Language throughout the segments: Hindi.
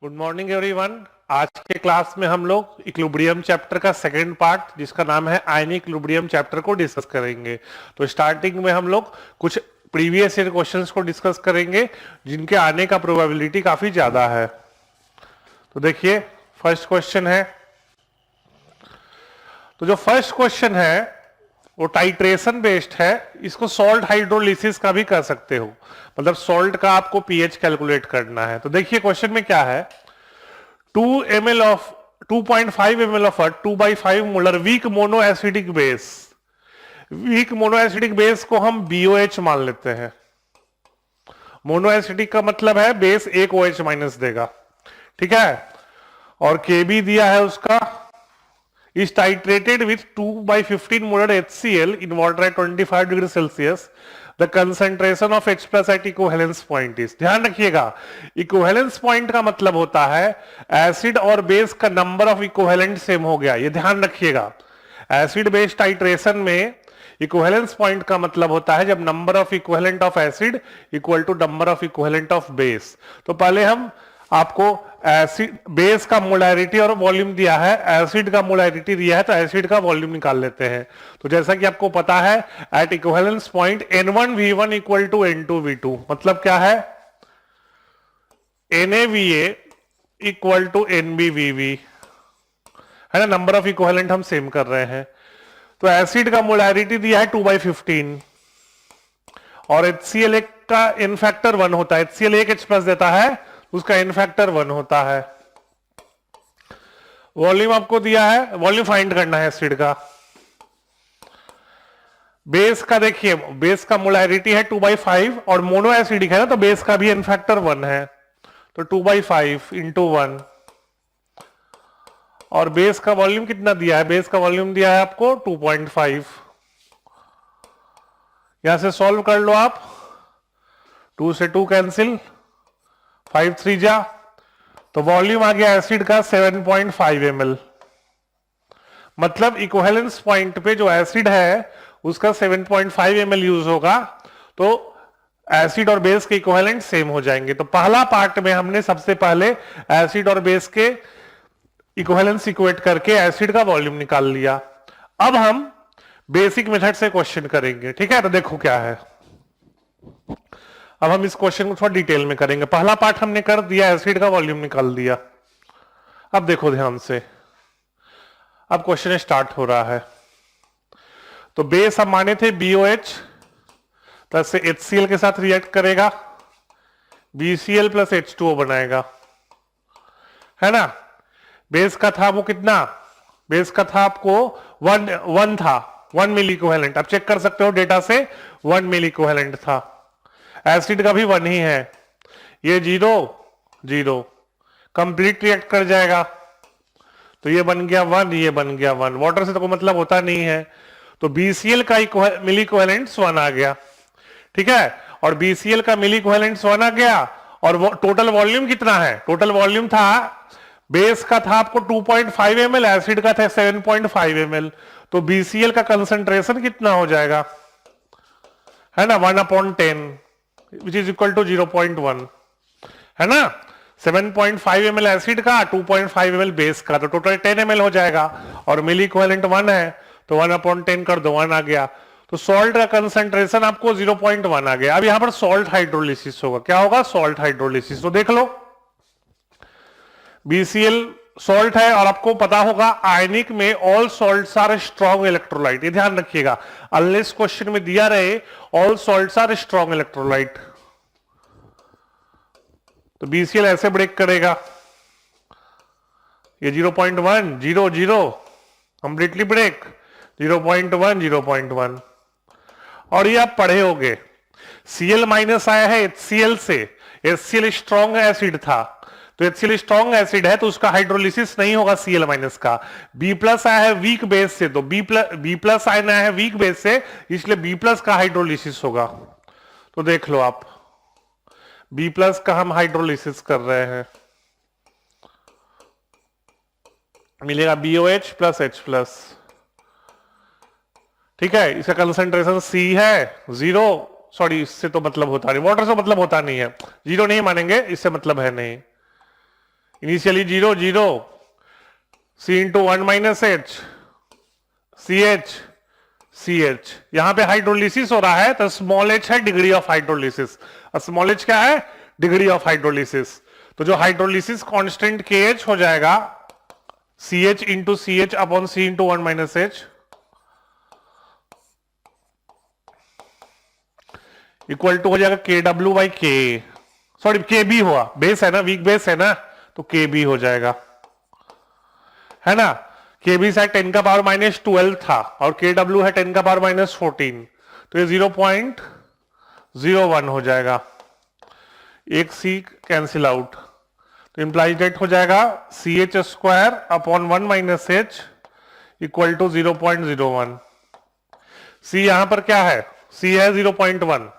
Good morning everyone. आज के क्लास में हम लोग इक्विलिब्रियम चैप्टर का सेकंड पार्ट जिसका नाम है आयनिक इक्विलिब्रियम चैप्टर को डिस्कस करेंगे। तो स्टार्टिंग में हम लोग कुछ प्रीवियस ईयर क्वेश्चंस को डिस्कस करेंगे जिनके आने का प्रोबेबिलिटी काफी ज्यादा है। तो देखिए फर्स्ट क्वेश्चन है। तो जो फर्स्ट क्वेश्चन है वो टाइट्रेशन बेस्ड है। इसको सॉल्ट हाइड्रोलिसिस का भी कर सकते हो, मतलब सॉल्ट का आपको पीएच कैलकुलेट करना है। तो देखिए क्वेश्चन में क्या है, 2.5 ml of 2/5 molar weak mono acidic base. Weak mono acidic base को हम BOH मान लेते हैं। मोनो एसिडिक का मतलब है बेस एक OH माइनस देगा, ठीक है। और KB दिया है उसका, is titrated with 2/15 molar HCl in water at 25 degree Celsius. The concentration of H plus at equivalence point is। ध्यान रखिएगा, इक्विवेलेंस पॉइंट का मतलब होता है एसिड और बेस का नंबर ऑफ इक्विवेलेंट सेम हो गया। ये ध्यान रखिएगा, एसिड बेस टाइट्रेशन में इक्विवेलेंस पॉइंट का मतलब होता है जब number of equivalent of acid equal to number of equivalent of base. तो पहले हम आपको एसिड बेस का मोलैरिटी और वॉल्यूम दिया है, एसिड का मोलैरिटी दिया है, तो एसिड का वॉल्यूम निकाल लेते हैं। तो जैसा कि आपको पता है at equivalence point N1V1 equal to N2V2, मतलब क्या है NaVa इक्वल टू NbVv, है ना। नंबर ऑफ इक्विवेलेंट हम सेम कर रहे हैं। तो एसिड का मोलैरिटी दिया है 2/15 और HCl का इन फैक्टर 1 होता है। HCl एक H प्लस देता है, उसका इन फैक्टर 1 होता है। वॉल्यूम आपको दिया है, वॉल्यूम फाइंड करना है एसिड का। बेस का देखिए, बेस का मोलैरिटी है 2/5 और मोनो एसिडिक है ना, तो बेस का भी इन फैक्टर 1 है, तो 2/5 इंटू 1। और बेस का वॉल्यूम कितना दिया है, बेस का वॉल्यूम दिया है आपको 2.5। यहां से सॉल्व कर लो आप, 2 से 2 कैंसिल, 5 3 जा, तो वॉल्यूम आ गया एसिड का 7.5 ml। मतलब इक्विवेलेंस पॉइंट पे जो एसिड है उसका 7.5 ml यूज होगा, तो एसिड और बेस के इक्विवेलेंट सेम हो जाएंगे। तो पहला पार्ट में हमने सबसे पहले एसिड और बेस के इक्विवेलेंस इक्वेट करके एसिड का वॉल्यूम निकाल लिया। अब हम बेसिक मेथड से क्वेश्चन करेंगे, ठीक है। तो देखो क्या है, अब हम इस क्वेश्चन को थोड़ा डिटेल में करेंगे। पहला पार्ट हमने कर दिया, एसिड का वॉल्यूम निकाल दिया। अब देखो ध्यान से, अब क्वेश्चन स्टार्ट हो रहा है। तो बेस हम माने थे BOH प्लस से HCl के साथ रिएक्ट करेगा, BCl प्लस H2O बनाएगा, है ना। बेस का था वो कितना, बेस का था आपको 1 था, 1 मिली इक्विवेलेंट। आप चेक कर सकते हो डेटा से, 1 मिली इक्विवेलेंट था। एसिड का भी 1 ही है, ये 0 0 कंप्लीट रिएक्ट कर जाएगा, तो ये बन गया 1, ये बन गया 1। वाटर से तो कोई मतलब होता नहीं है, तो BCl का मिली इक्विवेलेंट्स 1 आ गया, ठीक है। और BCl का मिली इक्विवेलेंट्स 1 आ गया, और टोटल वॉल्यूम कितना है, टोटल वॉल्यूम था, बेस का था आपको 2.5 ml, एसिड का था 7.5 ml। तो BCl का कंसंट्रेशन कितना हो जाएगा, है ना, 1/10 विच इज इक्वल टू 0.1, है ना। 7.5 ml एसिड का, 2.5 ml बेस का, तो टोटल 10 ml हो जाएगा। और मिली इक्विवेलेंट 1 है, तो 1/10 कर दो, 1 आ गया। तो सॉल्ट का कंसंट्रेशन आपको 0.1 आ गया। अब यहां पर सॉल्ट हाइड्रोलिसिस होगा, क्या होगा, सॉल्ट हाइड्रोलिसिस। तो देख लो, BCl सॉल्ट है, और आपको पता होगा आयनिक में all salts are strong electrolyte. ये ध्यान रखिएगा, अनलेस क्वेश्चन में दिया रहे all salts are strong electrolyte, तो BCl ऐसे ब्रेक करेगा, ये 0.1 0 0 कंप्लीटली ब्रेक, 0.1 0.1। और ये आप पढ़े होंगे, Cl माइनस आया है HCl से, HCl स्ट्रॉन्ग एसिड था, तो HCl स्ट्रॉन्ग एसिड है तो उसका हाइड्रोलिसिस नहीं होगा Cl माइनस का। B प्लस आया है वीक बेस से, तो B प्लस आया है वीक बेस से, इसलिए B प्लस का हाइड्रोलिसिस होगा। तो देख लो आप, B प्लस का हम हाइड्रोलिसिस कर रहे हैं, मिलेगा BOH प्लस H प्लस, ठीक है। इसका कंसंट्रेशन C है 0, सॉरी इससे तो मतलब होता नहीं, वाटर से मतलब होता नहीं है, 0 नहीं मानेंगे, इससे मतलब है नहीं। Initially 0 0 C into 1 minus h CH CH। यहां पे हाइड्रोलिसिस हो रहा है तो स्मॉल h है डिग्री ऑफ हाइड्रोलिसिस, और स्मॉल h क्या है? Degree of hydrolysis. तो जो हाइड्रोलिसिस कांस्टेंट KH हो जाएगा CH into CH upon C into 1 minus h equal to हो जाएगा KW by K, sorry KB हुआ, बेस है ना, वीक बेस है ना, तो KB हो जाएगा, है ना। KB शायद 10 का पावर माइनस 12 था और KW है 10 का पावर माइनस 14, तो ये 0.01 हो जाएगा, एक C कैंसिल आउट, तो इंप्लाइज डेट हो जाएगा CH square upon 1 minus h equal to 0.01। C यहां पर क्या है? C है 0.1,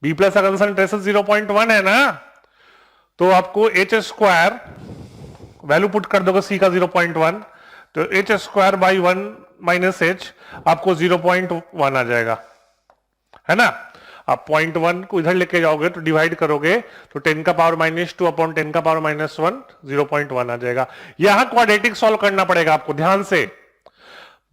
B प्लस का कंसंट्रेशन 0.1 है ना, तो आपको H स्क्वायर वैल्यू पुट कर दोगे C का 0.1, तो H square by 1 minus H आपको 0.1 आ जाएगा, है ना। आप 0.1 को इधर लेके जाओगे तो डिवाइड करोगे तो 10 का पावर माइनस 2 अपॉन 10 का पावर माइनस 1 0.1 आ जाएगा। यहां क्वाड्रेटिक सॉल्व करना पड़ेगा आपको, ध्यान से।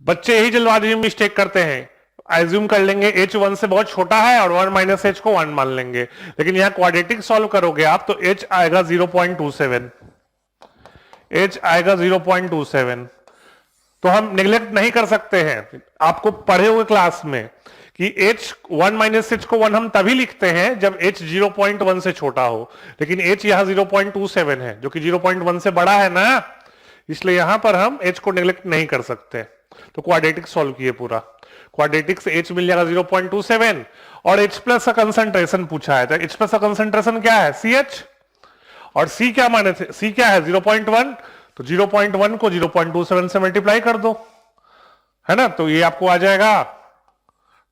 बच्चे यही जल्दबाजी में मिस्टेक करते हैं, एज्यूम कर लेंगे H 1 से बहुत छोटा है और 1 माइनस एच को 1 मान लेंगे, लेकिन यहां क्वाड्रेटिक सॉल्व करोगे आप तो H आएगा 0.27, H आएगा 0.27। तो हम नेग्लेक्ट नहीं कर सकते हैं, आपको पढ़े हुए क्लास में कि H 1 माइनस एच को 1 हम तभी लिखते हैं जब H 0.1 से छोटा हो, लेकिन H यहां 0.27 है जो कि 0.1 से बड़ा है ना, इसलिए यहां पर हम H को नेग्लेक्ट नहीं कर सकते। तो क्वाड्रेटिक सॉल्व किए पूरा, क्वाड्रेटिक से H मिल जाएगा 0.27 और H प्लस का कंसंट्रेशन पूछा है, तो H प्लस का कंसंट्रेशन क्या है? CH, और C क्या माने थे? C क्या है? 0.1, तो 0.1 को 0.27 से मल्टीप्लाई कर दो, है ना, तो ये आपको आ जाएगा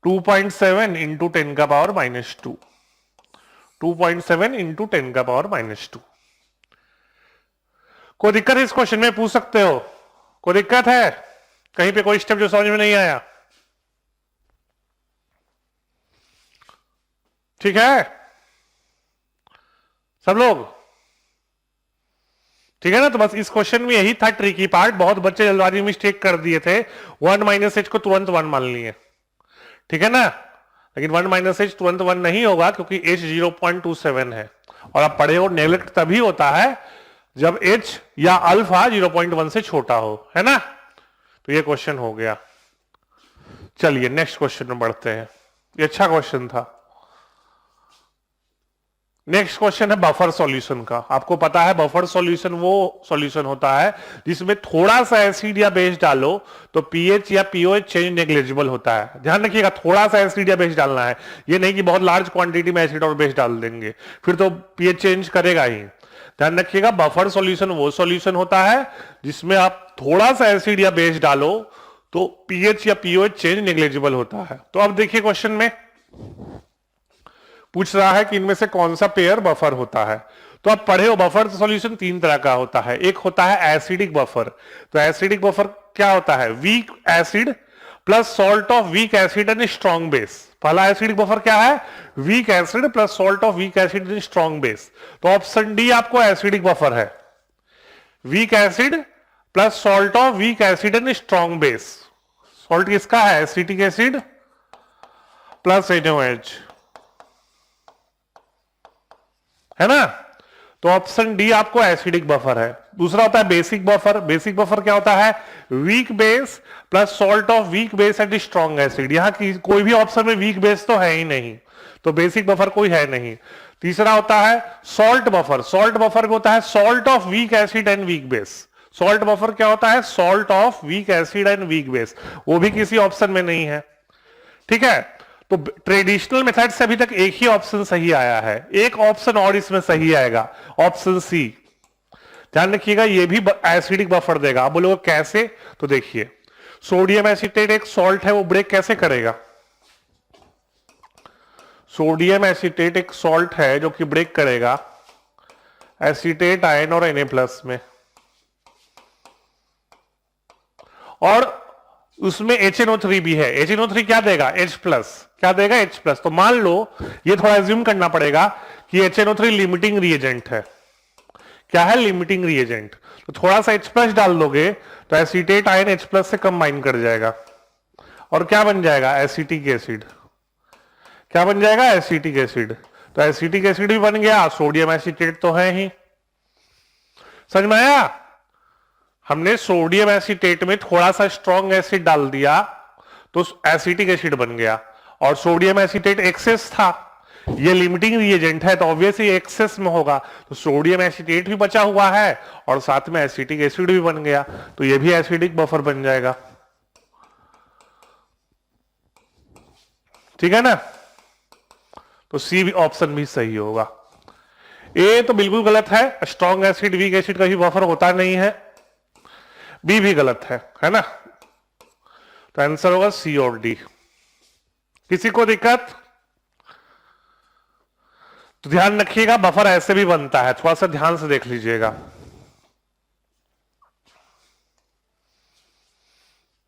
2.7 इंटू 10 का पावर माइनस 2, 2.7 इंटू 10 का पावर माइनस 2। कोई दिक्कत है इस क्वेश्चन में? पूछ सकते हो, कोई दिक्कत है कहीं पे? कोई स्टेप जो समझ में नहीं आया? ठीक है सब लोग, ठीक है ना। तो बस इस क्वेश्चन में यही था ट्रिकी पार्ट, बहुत बच्चे जल्दबाजी में मिस्टेक कर दिए थे, 1 माइनस एच को तुरंत 1 मान लिए, ठीक है ना, लेकिन 1 माइनस एच तुरंत 1 नहीं होगा क्योंकि H 0.27 है, और आप पढ़े हो नेग्लेक्ट तभी होता है जब H या अल्फा 0.1 से छोटा हो, है ना। तो ये क्वेश्चन हो गया। चलिए नेक्स्ट क्वेश्चन में बढ़ते हैं, ये अच्छा क्वेश्चन था। नेक्स्ट क्वेश्चन है बफर सॉल्यूशन का। आपको पता है बफर सॉल्यूशन वो सॉल्यूशन होता है जिसमें थोड़ा सा एसिड या बेस डालो तो पीएच या पीओएच चेंज नेग्लिजिबल होता है। ध्यान रखिएगा, थोड़ा सा एसिड या बेस डालना है, ये नहीं कि बहुत लार्ज क्वांटिटी में एसिड और बेस डाल देंगे, फिर तो पीएच चेंज करेगा ही। ध्यान रखिएगा, बफर सॉल्यूशन वो सॉल्यूशन होता है जिसमें आप थोड़ा सा एसिड या बेस डालो तो पीएच या पीओएच चेंज नेग्लिजिबल होता है। तो अब देखिए क्वेश्चन में पूछ रहा है कि इनमें से कौन सा पेयर बफर होता है। तो आप पढ़े हो बफर सॉल्यूशन 3 तरह का होता है। एक होता है एसिडिक बफर। तो एसिडिक बफर क्या होता है? Weak acid plus salt of weak acid and strong base. पहला एसिडिक बफर क्या है? Weak acid plus salt of weak acid and strong base. तो ऑप्शन डी आपको एसिडिक बफर है, weak acid plus salt of weak acid and strong base. Salt किसका है? एसिटिक एसिड प्लस NaOH, है ना। तो ऑप्शन डी आपको एसिडिक बफर है। दूसरा होता है बेसिक बफर। बेसिक बफर क्या होता है? Weak base plus salt of weak base and strong acid. यहां की कोई भी ऑप्शन में वीक बेस तो है ही नहीं, तो बेसिक बफर कोई है नहीं। तीसरा होता है सॉल्ट बफर। सॉल्ट बफर होता है salt of weak acid and weak base. Salt buffer क्या होता है? Salt of weak acid and weak base. वो भी किसी ऑप्शन में नहीं है, ठीक है। तो ट्रेडिशनल मेथड से अभी तक एक ही ऑप्शन सही आया है, एक ऑप्शन और इसमें सही आएगा, ऑप्शन सी। ध्यान रखिएगा, ये भी एसिडिक बफर देगा। आप बोलोगे कैसे? तो देखिए, सोडियम एसीटेट एक सॉल्ट है, वो ब्रेक कैसे करेगा? सोडियम एसीटेट एक सॉल्ट है जो कि ब्रेक करेगा एसीटेट आयन और Na+ में, और उसमें HNO3 भी है। HNO3 क्या देगा? H+। क्या देगा? H+। तो मान लो, ये थोड़ा एज्यूम करना पड़ेगा कि HNO3 लिमिटिंग रिएजेंट है। क्या है, लिमिटिंग रिएजेंट। तो थोड़ा सा H+ डाल दोगे तो एसीटेट आयन H+ से कंबाइन कर जाएगा और क्या बन जाएगा, एसिटिक एसिड। क्या बन जाएगा, एसिटिक एसिड। तो एसिटिक एसिड भी बन गया, सोडियम एसीटेट तो है ही। समझ में आया? हमने सोडियम एसीटेट में थोड़ा सा स्ट्रॉन्ग एसिड डाल दिया तो एसिटिक एसिड बन गया, और सोडियम एसीटेट एक्सेस था, ये लिमिटिंग रिएजेंट है तो ऑब्वियसली एक्सेस में होगा, तो सोडियम एसीटेट भी बचा हुआ है और साथ में एसिटिक एसिड भी बन गया, तो ये भी एसिडिक बफर बन जाएगा। ठीक है ना? तो सी ऑप्शन भी सही होगा। ए तो बिल्कुल गलत है, स्ट्रॉन्ग एसिड वीक एसिड का भी बफर होता नहीं है। बी भी गलत है ना? तो आंसर होगा सी और डी। किसी को दिक्कत? तो ध्यान रखिएगा, बफर ऐसे भी बनता है, थोड़ा सा ध्यान से देख लीजिएगा।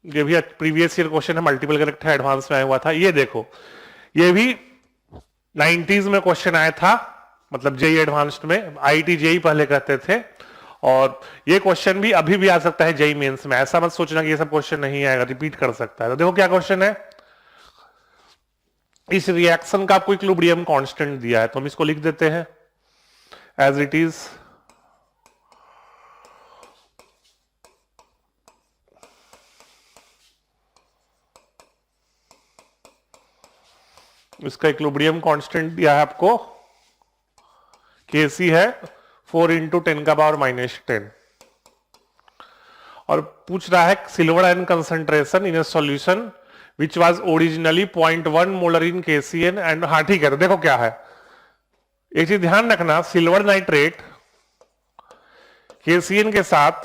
ये भी प्रीवियस ईयर क्वेश्चन है, मल्टीपल करेक्ट है, एडवांस में आया हुआ था। ये देखो, ये भी 90s में क्वेश्चन आया था, मतलब जेई एडवांस्ड में, आईटी जेई पहले कहते थे, और ये क्वेश्चन भी अभी भी आ सकता है जेई मेंस में। ऐसा मत सोचना कि ये सब क्वेश्चन नहीं आएगा, रिपीट कर सकता है। तो देखो क्या क्वेश्चन है, इस रिएक्शन का आपको इक्विलिब्रियम कांस्टेंट दिया है, तो हम इसको लिख देते हैं एज इट इज। इसका इक्विलिब्रियम कांस्टेंट दिया है आपको, केसी है 4 × 10⁻⁻10, और पूछ रहा है silver ion concentration in A solution which was originally 0.1 molar in KCN and, हाँ ठीक है। तो देखो क्या है, एक चीज ध्यान रखना, सिल्वर नाइट्रेट KCN के साथ,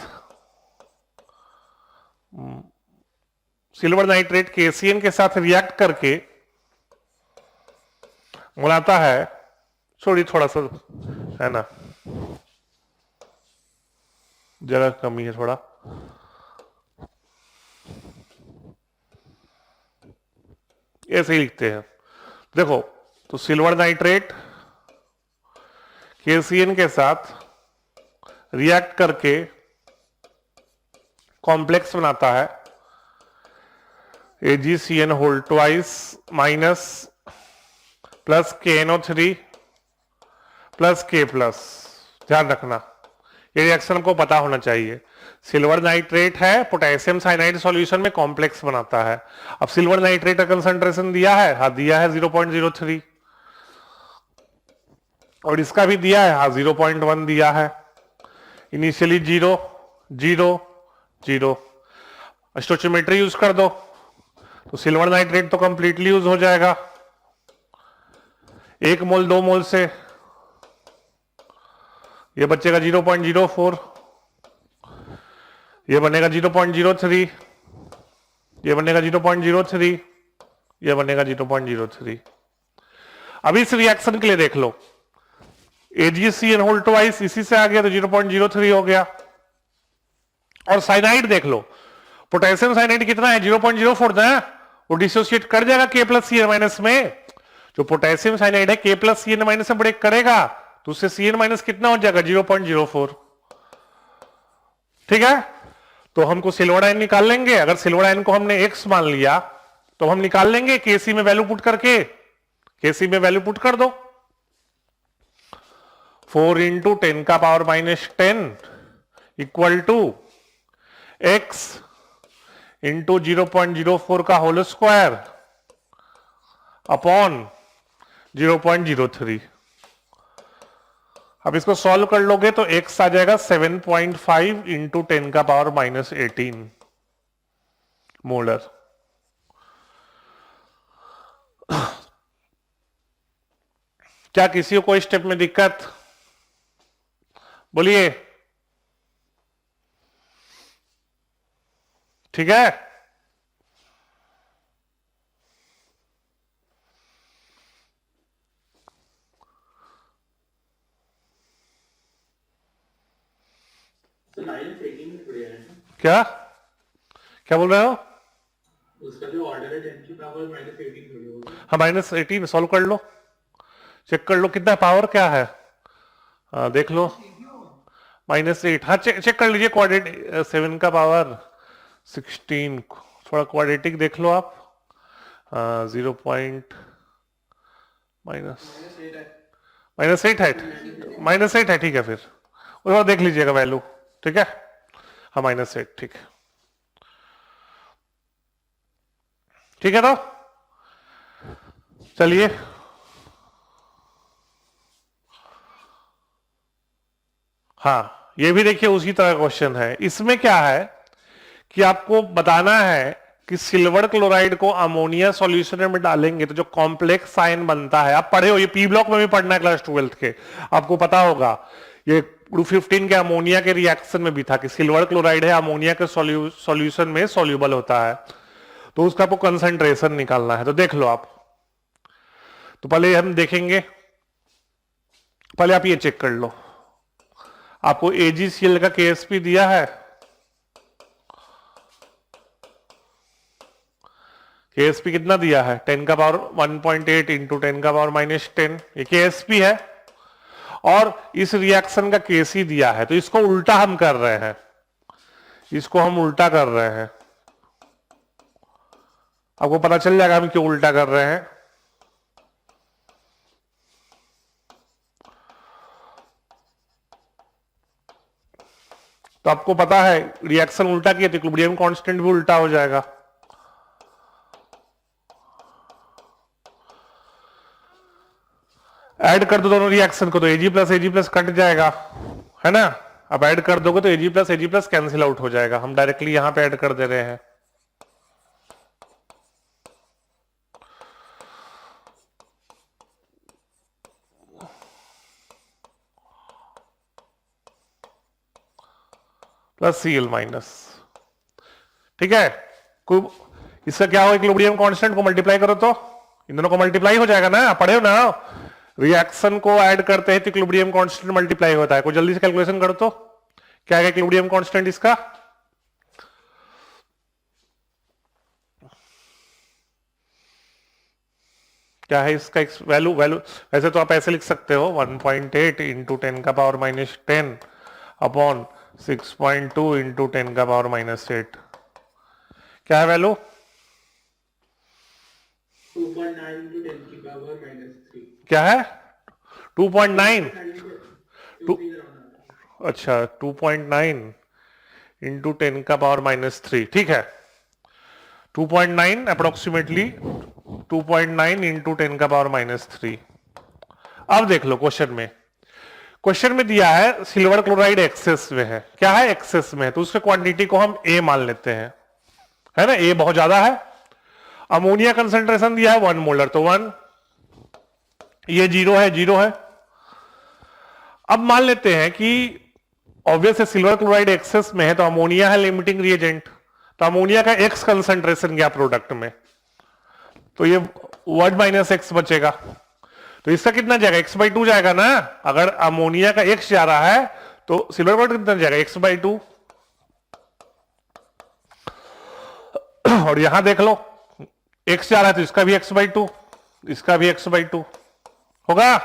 सिल्वर नाइट्रेट KCN के साथ रिएक्ट करके बनाता है, सॉरी थोड़ा सा है ना, जगह कमी है थोड़ा, ऐसे ही लिखते हैं। देखो, तो सिल्वर नाइट्रेट KCN के साथ रिएक्ट करके कॉम्प्लेक्स बनाता है AgCN whole twice minus plus KNO3 plus K plus. ध्यान रखना, ये रिएक्शन आपको पता होना चाहिए। सिल्वर नाइट्रेट है, पोटेशियम साइनाइड सॉल्यूशन में कॉम्प्लेक्स बनाता है। अब सिल्वर नाइट्रेट का कंसंट्रेशन दिया है, हाँ दिया है 0.03, और इसका भी दिया है, हाँ 0.1 दिया है। इनिशियली 0 0 0, स्टोचियोमेट्री यूज कर दो तो सिल्वर नाइट्रेट तो कंप्लीटली यूज हो जाएगा। 1 मोल 2 मोल से ये बचेगा 0.04, ये बनेगा 0.03, ये बनेगा 0.03, ये बनेगा 0.03। अब इस रिएक्शन के लिए देख लो, AgCN होल ट्वाइस इसी से आ गया तो 0.03 हो गया। और साइनाइड देख लो, पोटेशियम साइनाइड कितना है, 0.04 ना, वो डिसोसिएट कर जाएगा K+Cn- में। जो पोटेशियम साइनाइड है K+Cn- से ब्रेक करेगा तो उससे Cn- कितना हो जाएगा, 0.04। ठीक है, तो हमको सिल्वर आयन निकाल लेंगे। अगर सिल्वर आयन को हमने X मान लिया तो हम निकाल लेंगे Kc में वैल्यू पुट करके, Kc में वैल्यू पुट कर दो, 4 × 10⁻⁻10 इक्वल टू X × 0.04 का होल स्क्वायर अपॉन 0.03। अब इसको सॉल्व कर लोगे तो X आ जाएगा 7.5 × 10⁻⁻18 मोलर। क्या किसी को कोई स्टेप में दिक्कत? बोलिए। ठीक है, क्या क्या बोल रहे हो? उसका जो ऑर्डर है 10 की पावर -18 थोड़ी होगी। हाँ -18 सॉल्व कर लो, चेक कर लो कितना पावर क्या है, देख लो। -8। हाँ चेक कर लीजिए क्वाड्रेटिक 7 का पावर 16, थोड़ा क्वाड्रेटिक देख लो आप। 0 पॉइंट -8 है, -8 है, ठीक है, फिर उसके बाद देख लीजिएगा वैल्यू, ठीक है। हाँ -8, ठीक है, ठीक है। तो चलिए हाँ, ये भी देखिए उसी तरह क्वेश्चन है। इसमें क्या है कि आपको बताना है कि सिल्वर क्लोराइड को अमोनिया सॉल्यूशन में डालेंगे तो जो कॉम्प्लेक्स आयन बनता है, आप पढ़े हो, ये पी ब्लॉक में भी पढ़ना है क्लास 12th के, आपको पता होगा। ये 215 के अमोनिया के रिएक्शन में भी था कि सिल्वर क्लोराइड है, अमोनिया के सॉल्यूशन में सॉल्यूबल होता है, तो उसका आपको कंसंट्रेशन निकालना है। तो देख लो आप, तो पहले हम देखेंगे, पहले आप ये चेक कर लो, आपको AgCl का KSP दिया है, KSP कितना दिया है 10 का पावर 1.8 इंटू 10 का पावर -10, ये KSP है, और इस रिएक्शन का Kc दिया है। तो इसको उल्टा हम कर रहे हैं, इसको हम उल्टा कर रहे हैं, आपको पता चल जाएगा हम क्यों उल्टा कर रहे हैं। तो आपको पता है रिएक्शन उल्टा किया तो इक्विलिब्रियम कांस्टेंट भी उल्टा हो जाएगा। ऐड कर दो दोनों रिएक्शन को तो Ag प्लस कट जाएगा, है ना। अब ऐड कर दोगे तो Ag प्लस कैंसिल आउट हो जाएगा। हम डायरेक्टली यहां पे ऐड कर दे रहे हैं। प्लस Cl माइनस, ठीक है। कोई इसका क्या हो, इक्विलिब्रियम कांस्टेंट को मल्टीप्लाई करो तो इन दोनों को मल्टीप्लाई हो जाएगा ना, पढ़े हो ना। रिएक्शन को ऐड करते हैं तो इक्विलिब्रियम कांस्टेंट मल्टीप्लाई होता है। कोई जल्दी से कैलकुलेशन करो तो क्या है इक्विलिब्रियम कांस्टेंट इसका, क्या है इसका वैल्यू। वैसे तो आप ऐसे लिख सकते हो 1.8 इंटू 10 का पावर -10 अपॉन 6.2 इंटू 10 का पावर -8। क्या है वैल्यू 2.9 into 10 की पावर -3। क्या है 2.9, अच्छा 2.9 इंटू 10 का पावर -3, ठीक है। 2.9 अप्रोक्सीमेटली 2.9 इंटू 10 का पावर -3। अब देख लो क्वेश्चन में दिया है सिल्वर क्लोराइड एक्सेस में है। क्या है एक्सेस में है, तो उसके क्वांटिटी को हम A मान लेते हैं, है ना। A बहुत ज्यादा है। अमोनिया कंसंट्रेशन दिया है 1 मोलर, तो 1, ये 0 है। अब मान लेते हैं कि ऑब्वियस है सिल्वर क्लोराइड एक्सेस में है, तो अमोनिया है लिमिटिंग रिएजेंट, तो अमोनिया का X कंसंट्रेशन गया प्रोडक्ट में, तो ये 1 - X बचेगा। तो इसका कितना जाएगा X/2 जाएगा ना। अगर अमोनिया का X जा रहा है तो सिल्वर क्लोराइड कितना जाएगा X/2। और यहां देख लो X जा रहा है तो इसका भी X/2, इसका भी X/2 होगा।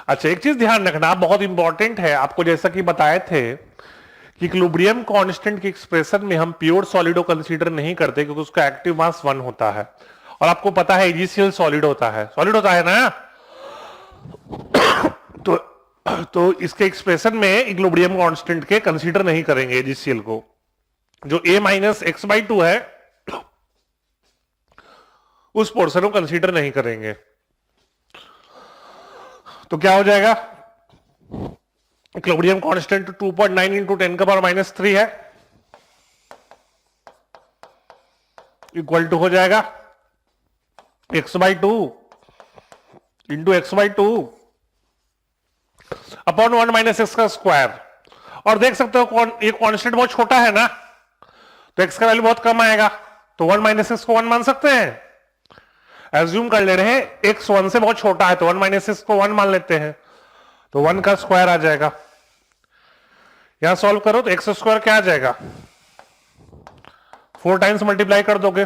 अच्छा एक चीज ध्यान रखना, बहुत इंपॉर्टेंट है, आपको जैसा कि बताए थे कि इक्विलिब्रियम कांस्टेंट की एक्सप्रेशन में हम प्योर सॉलिड को कंसीडर नहीं करते क्योंकि उसका एक्टिव मास 1 होता है, और आपको पता है AgCl सॉलिड होता है ना। तो इसके एक्सप्रेशन में इक्विलिब्रियम कांस्टेंट के कंसीडर नहीं करेंगे AgCl को। जो A - X/2 है उस पोर्शन को कंसीडर नहीं करेंगे। तो क्या हो जाएगा, इक्विलिब्रियम कांस्टेंट 2.9 इंटू 10 का पावर -3 है, इक्वल टू हो जाएगा X/2 into X/2 upon 1 - X का स्क्वायर। और देख सकते हो ये कांस्टेंट बहुत छोटा है ना, तो X का वैल्यू बहुत कम आएगा, तो 1 - X को 1 मान सकते हैं। एज्यूम कर ले रहे हैं X 1 से बहुत छोटा है, तो 1 - X को 1 मान लेते हैं, तो 1 का स्क्वायर आ जाएगा। यहां सॉल्व करो तो X स्क्वायर क्या आ जाएगा, 4 टाइम्स मल्टीप्लाई कर दोगे,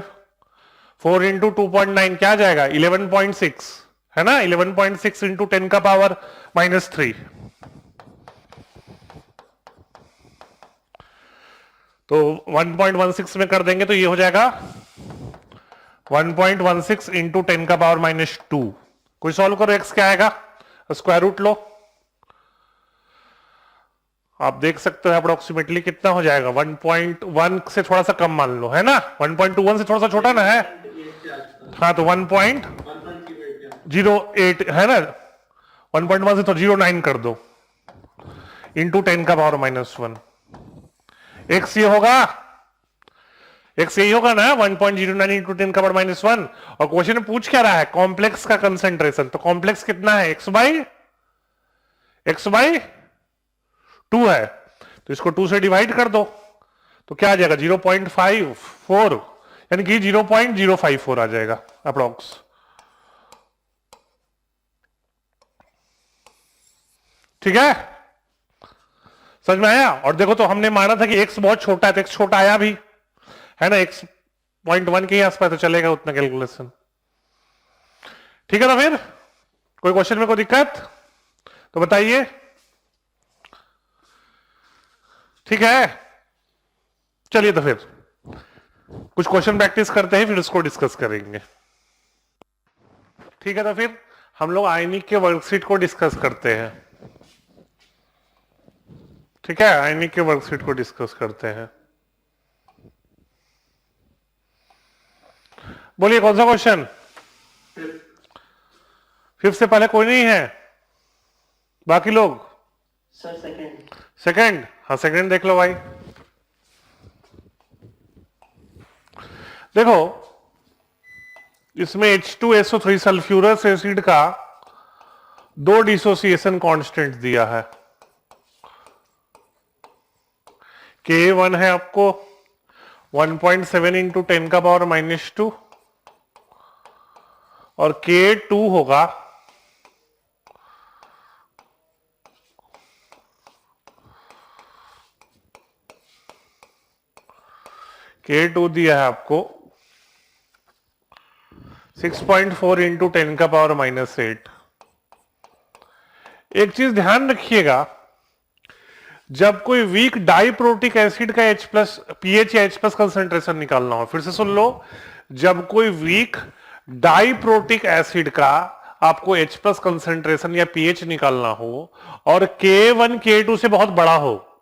4 इंटू 2.9 क्या आ जाएगा 11.6, है ना। 11.6 इंटू 10 का पावर -3, तो 1.16 में कर देंगे तो ये हो जाएगा 1.16 इंटू 10 का पावर -2। कोई सॉल्व करो, x क्या आएगा, स्क्वायर रूट लो। आप देख सकते हो अप्रोक्सीमेटली कितना हो जाएगा, 1.1 से थोड़ा सा कम मान लो, है ना, 1.21 से थोड़ा सा छोटा ना है। हाँ तो 1.08 है ना, 1.1 से तो 0.9 कर दो इंटू 10 का पावर -1। x ये होगा, x यही होगा ना, 1.09 इंटू 10 का पावर -1। और क्वेश्चन में पूछ क्या रहा है, कॉम्प्लेक्स का कंसेंट्रेशन। तो कॉम्प्लेक्स कितना है, x बाई 2 है, तो इसको 2 से डिवाइड कर दो तो क्या आ जाएगा 0.54, यानी कि 0.054 आ जाएगा अप्रोक्स। ठीक है, समझ में आया। और देखो तो हमने माना था कि x बहुत छोटा है, तो x छोटा आया भी है ना, x 0.1 के आसपास तो चलेगा उतना कैलकुलेशन। ठीक है ना, फिर कोई क्वेश्चन में कोई दिक्कत तो बताइए। ठीक है, चलिए तो फिर कुछ क्वेश्चन प्रैक्टिस करते हैं, फिर उसको डिस्कस करेंगे। ठीक है, तो फिर हम लोग आयनिक के वर्कशीट को डिस्कस करते हैं। ठीक है, आयनिक के वर्कशीट को डिस्कस करते हैं। बोलिए कौन सा क्वेश्चन, 5th से पहले कोई नहीं है, बाकी लोग। Sir second. सेकंड, हाँ सेकंड देख लो भाई। देखो इसमें H2SO3 सल्फ्यूरस एसिड का 2 डिसोसिएशन कांस्टेंट दिया है। K1 है आपको 1.7 इंटू 10 का पावर -2 और K2 होगा K2 दिया है आपको 6.4 इंटू 10 का पावर -8। एक चीज ध्यान रखिएगा, जब कोई वीक डाइप्रोटिक एसिड का H+ पीएच या H+ कंसेंट्रेशन निकालना हो, फिर से सुन लो, जब कोई वीक डाइप्रोटिक एसिड का आपको H+ कंसेंट्रेशन या पीएच निकालना हो और K1 K2 से बहुत बड़ा हो,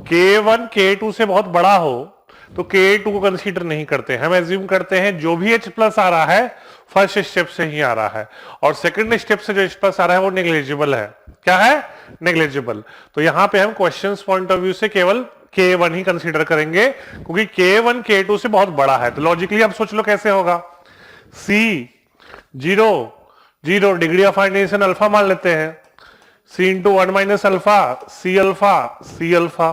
K1 K2 से बहुत बड़ा हो, तो K2 को कंसीडर नहीं करते, हम एज्यूम करते हैं जो भी H+ आ रहा है फर्स्ट स्टेप से ही आ रहा है, और सेकंड स्टेप से जो H+ आ रहा है वो नेग्लिजिबल है। क्या है, नेग्लिजिबल। तो यहां पे हम क्वेश्चंस पॉइंट ऑफ व्यू से केवल K1 ही कंसीडर करेंगे, क्योंकि K1 K2 से बहुत बड़ा है। तो लॉजिकली आप सोच लो कैसे होगा, C 0 degree of ionization alpha मान लेते हैं, C into 1 - alpha C alpha,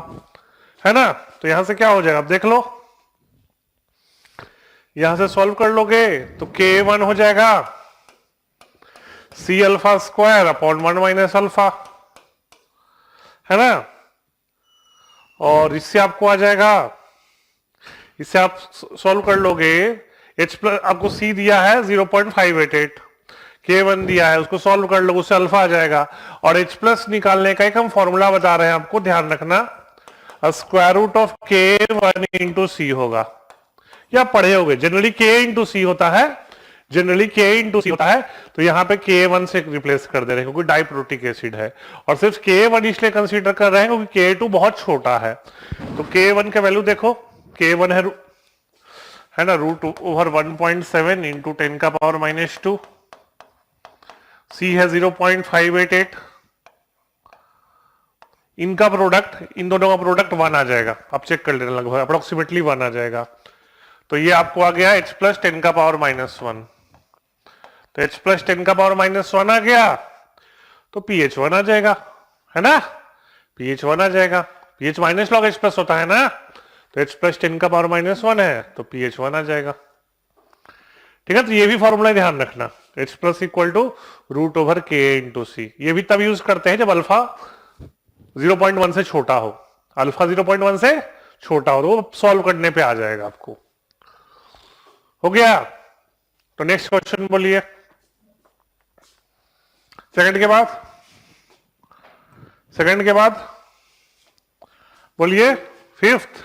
है ना। तो यहां से क्या हो जाएगा, आप देख लो, यहां से सॉल्व कर लोगे तो K1 हो जाएगा C alpha square upon 1 - alpha, है ना। और इससे आपको आ जाएगा, इससे आप सॉल्व कर लोगे, H+ आपको C दिया है 0.588, K1 दिया है, उसको सॉल्व कर लो, उससे अल्फा आ जाएगा। और H+ निकालने का एक हम फॉर्मूला बता रहे हैं आपको, ध्यान रखना, square root of K1 into C होगा, या पढ़े होगे, जनरली K इंटू C होता है, जनरली K इंटू C होता है। तो यहां पे K1 से रिप्लेस कर दे रहे हैं क्योंकि डाइप्रोटिक एसिड है, और सिर्फ K1 इसलिए कंसीडर कर रहे हैं क्योंकि K2 बहुत छोटा है। तो K1 का वैल्यू देखो, K1 है ना √1.7 इंटू 10 का पावर -2, C है 0.588, इनका प्रोडक्ट, इन दोनों का प्रोडक्ट 1 आ जाएगा, आप चेक कर लेना, लगभग अप्रोक्सीमेटली 1 आ जाएगा। तो ये आपको आ गया H+ 10 का पावर -1, तो H+ 10 का पावर -1 आ गया, तो pH 1 आ जाएगा, है ना, pH 1 आ जाएगा, pH माइनस लॉग H+ होता है ना, तो H+ 10 का पावर -1 है तो pH 1 आ जाएगा। ठीक है, तो ये भी फॉर्मूला ध्यान रखना, H+ equal to √K into C। ये भी तब यूज करते हैं जब अल्फा 0.1 से छोटा हो, अल्फा 0.1 से छोटा हो, तो वो सॉल्व करने पे आ जाएगा आपको। हो गया, तो नेक्स्ट क्वेश्चन बोलिए, सेकंड के बाद बोलिए 5th।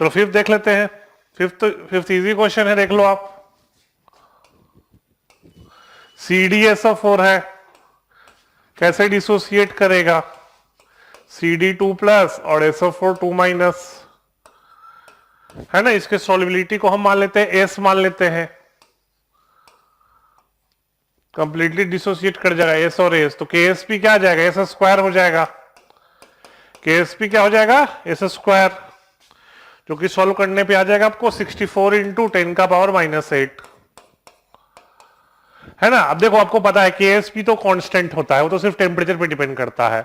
चलो फिफ्थ देख लेते हैं। फिफ्थ इजी क्वेश्चन है, देख लो आप। CdSO4 है, कैसे डिसोसिएट करेगा? CD2+ और SO4 2-, है ना। इसके सॉल्युबिलिटी को हम मान लेते हैं S मान लेते हैं, कंप्लीटली डिसोसिएट कर जाएगा S और S, तो KSP क्या आ जाएगा? S² हो जाएगा। KSP क्या हो जाएगा? S², जो कि सॉल्व करने पे आ जाएगा आपको 64 × 10⁻⁻8, है ना। अब देखो आपको पता है KSP तो कांस्टेंट होता है, वो तो सिर्फ टेम्परेचर पे डिपेंड करता है।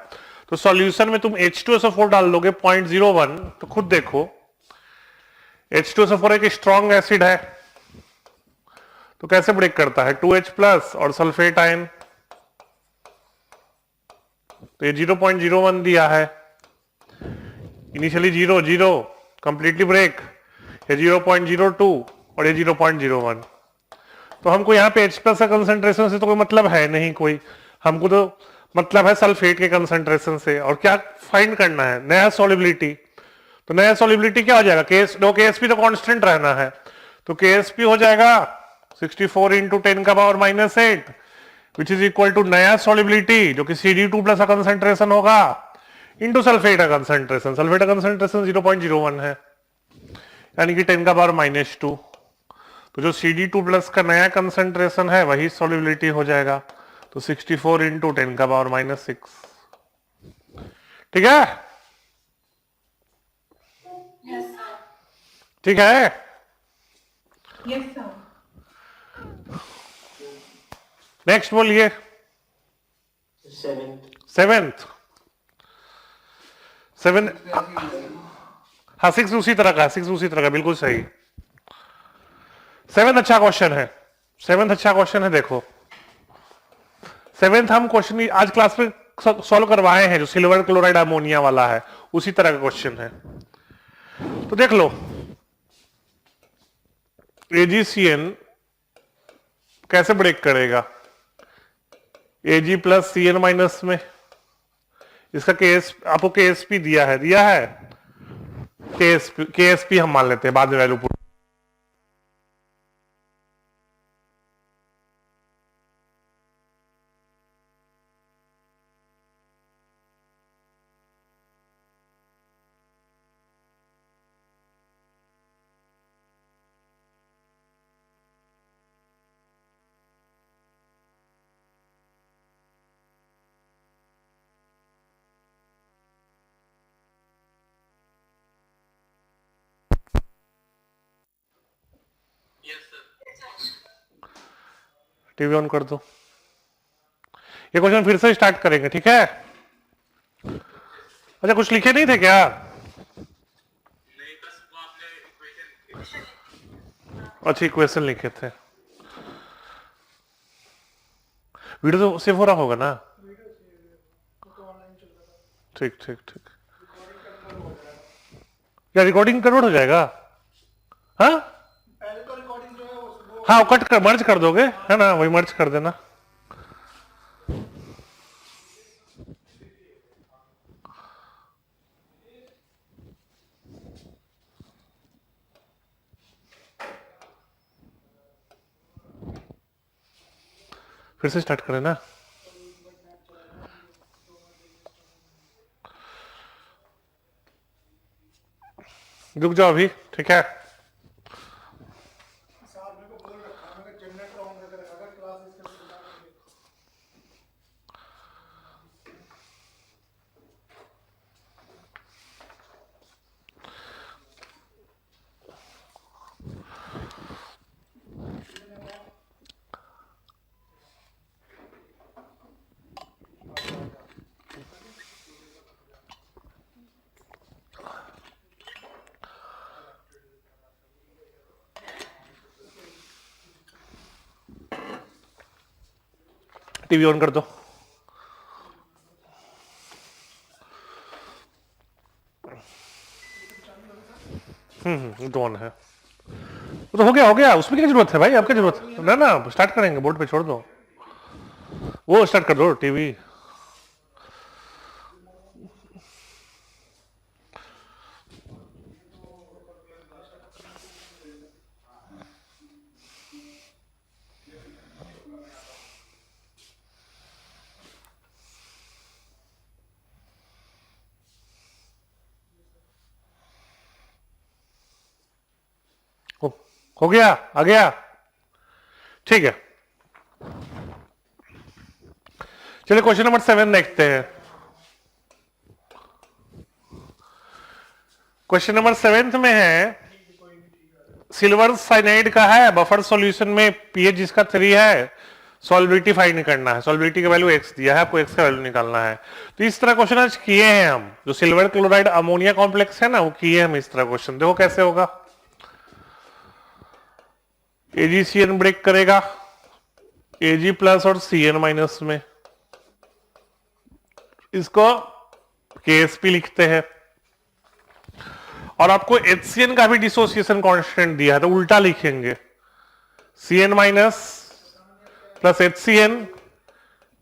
तो सॉल्यूशन में तुम H2SO4 डाल दोगे 0.01, तो खुद देखो H2SO4 एक स्ट्रॉन्ग एसिड है, तो कैसे ब्रेक करता है? 2H+ और सल्फेट आयन, तो ये 0.01 दिया है, इनिशियली 0 कंप्लीटली ब्रेक, ये 0.02 और ये 0.01। तो हमको यहाँ पे H+ का कंसंट्रेशन से तो कोई मतलब है नहीं कोई, हमको तो मतलब है सल्फेट के कंसंट्रेशन से। और क्या फाइंड करना है? नया सॉल्युबिलिटी। तो नया सॉल्युबिलिटी क्या हो जाएगा? KSP तो कांस्टेंट रहना है, तो KSP हो जाएगा 64 × 10⁻⁻8, विच इज इक्वल टू नया सॉल्युबिलिटी जो कि CD2+ का कंसंट्रेशन होगा इंटू सल्फेट का कंसंट्रेशन। सल्फेट का कंसंट्रेशन 0.01 है, यानी कि 10⁻⁻2। तो जो CD2+ का नया कंसंट्रेशन है वही सॉल्युबिलिटी हो जाएगा, तो 64 × 10⁻⁻6। ठीक है? Yes, sir. ठीक है। Yes, sir. नेक्स्ट बोलिए। सेवेंथ। हाँ, 6 उसी तरह का, 6 उसी तरह का, बिल्कुल सही। 7 अच्छा क्वेश्चन है, 7 अच्छा क्वेश्चन है। देखो 7th हम क्वेश्चन आज क्लास में सॉल्व करवाए हैं, जो सिल्वर क्लोराइड अमोनिया वाला है, उसी तरह का क्वेश्चन है। तो देख लो AgCN कैसे ब्रेक करेगा? Ag + Cn- में इसका आपको KSP दिया है, KSP हम मान लेते हैं, बाद में वैल्यू पुट। टीवी ऑन कर दो। ये क्वेश्चन फिर से स्टार्ट करेंगे, ठीक है? अच्छा, कुछ लिखे नहीं थे क्या? नहीं, बस वो आपने इक्वेशन अच्छा, इक्वेशन लिखे थे। वीडियो तो सेव हो रहा होगा ना? ठीक ठीक ठीक। क्या रिकॉर्डिंग कन्वर्ट हो जाएगा? हाँ हाँ, कट कर मर्ज कर दोगे, है ना, वही मर्ज कर देना। फिर से स्टार्ट करें ना? रुक जाओ अभी, ठीक है? टीवी ऑन कर दो। तो ऑन है, वो तो हो गया। उसमें क्या जरूरत है भाई? आपकी जरूरत है ना? स्टार्ट करेंगे, बोर्ड पे छोड़ दो, वो स्टार्ट कर दो टीवी। हो गया, आ गया, ठीक है। चलिए क्वेश्चन नंबर 7 देखते हैं। क्वेश्चन नंबर 7 में है सिल्वर साइनाइड का है, बफर सॉल्यूशन में पीएच जिसका 3 है, सॉल्बिलिटी फाइंड करना है। सॉल्बिलिटी का वैल्यू x दिया है, आपको x का वैल्यू निकालना है। तो इस तरह क्वेश्चन आज किए हैं हम, जो सिल्वर क्लोराइड अमोनिया कॉम्प्लेक्स है ना, वो किए हम इस तरह क्वेश्चन। देखो कैसे होगा। AgCN ब्रेक करेगा Ag प्लस और Cn माइनस में, इसको KSP लिखते हैं। और आपको HCN का भी डिसोसिएशन कांस्टेंट दिया है, तो उल्टा लिखेंगे, Cn minus plus HCN